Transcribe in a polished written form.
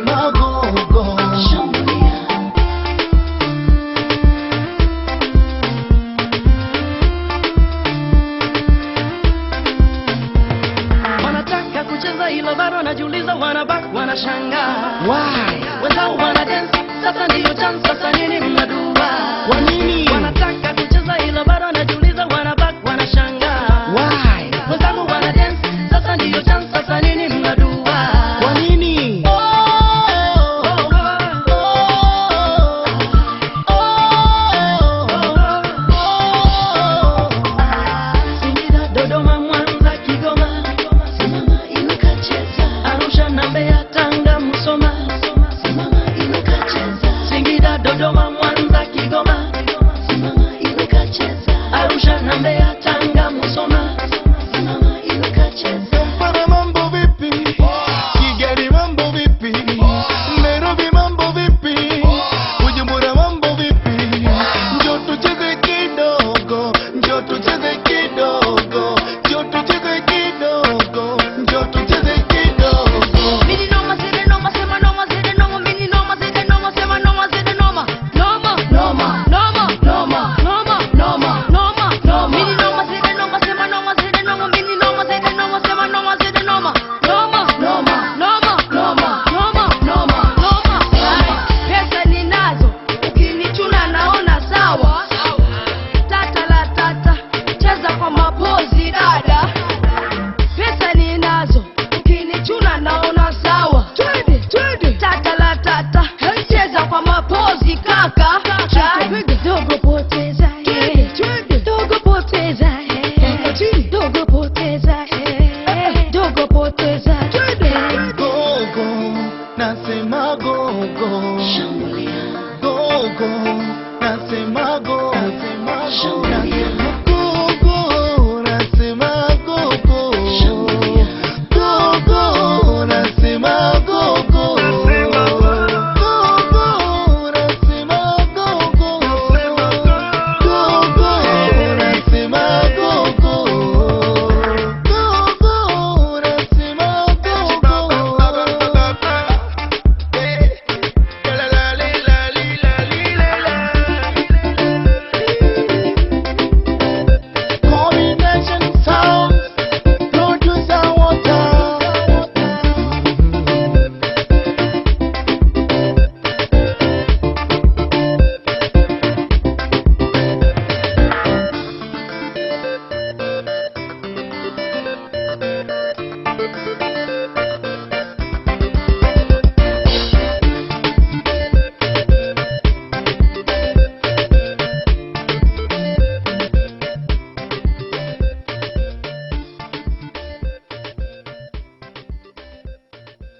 nasema go go. Wanataka kucheza ila bado najiuliza, wanabaki wanashangaa. Why? Wenzao wana dance, sasa ndiyo chance, sasa nini mnadua? Kwa nini? Wanataka kucheza ila bado najiuliza, wanabaki wanashangaa. Why? Wenzao wana dance, sasa ndiyo chance, sasa nini mnadua? Kwa nini? Singida, Dodoma, Mwanza, Kigoma, simama inuka cheza. Arusha na Mbeya, Tanga, Musoma, simama inuka cheza. Singida, Dodoma, Mwanza, Kigoma, simama inuka cheza. Arusha na Mbeya, Tanga, Musoma, simama inuka cheza. Para mambo vipi? Kigali mambo vipi? Nairobi mambo vipi? Bujumbura mambo vipi? Njoo tucheze kidogo, njoo tucheze kidogo, njoo tucheze kidogo, njoo tucheze kidogo. Mini noma zide noma, sema noma zide noma, mini noma zide noma, sema noma zide noma. Noma, noma, noma, noma, noma, noma, noma, noma. Mini noma zide noma, sema noma zide noma, mini noma zide noma, sema noma zide noma. Noma, noma, noma, noma, noma, noma, noma. Pesa ninazo, ukinichuna naona sawa. Tata la tata, cheza kwa mapozi dada. Pesa ninazo, ukinichuna naona sawa. Twende, twende. Tata la tata, cheza kwa mapozi kaka. Dogo poteza, dogo poteza, dogo poteza, dogo poteza. Gogo, nasema gogo. Shambulia, Gogo, nasema gogo. shambulia.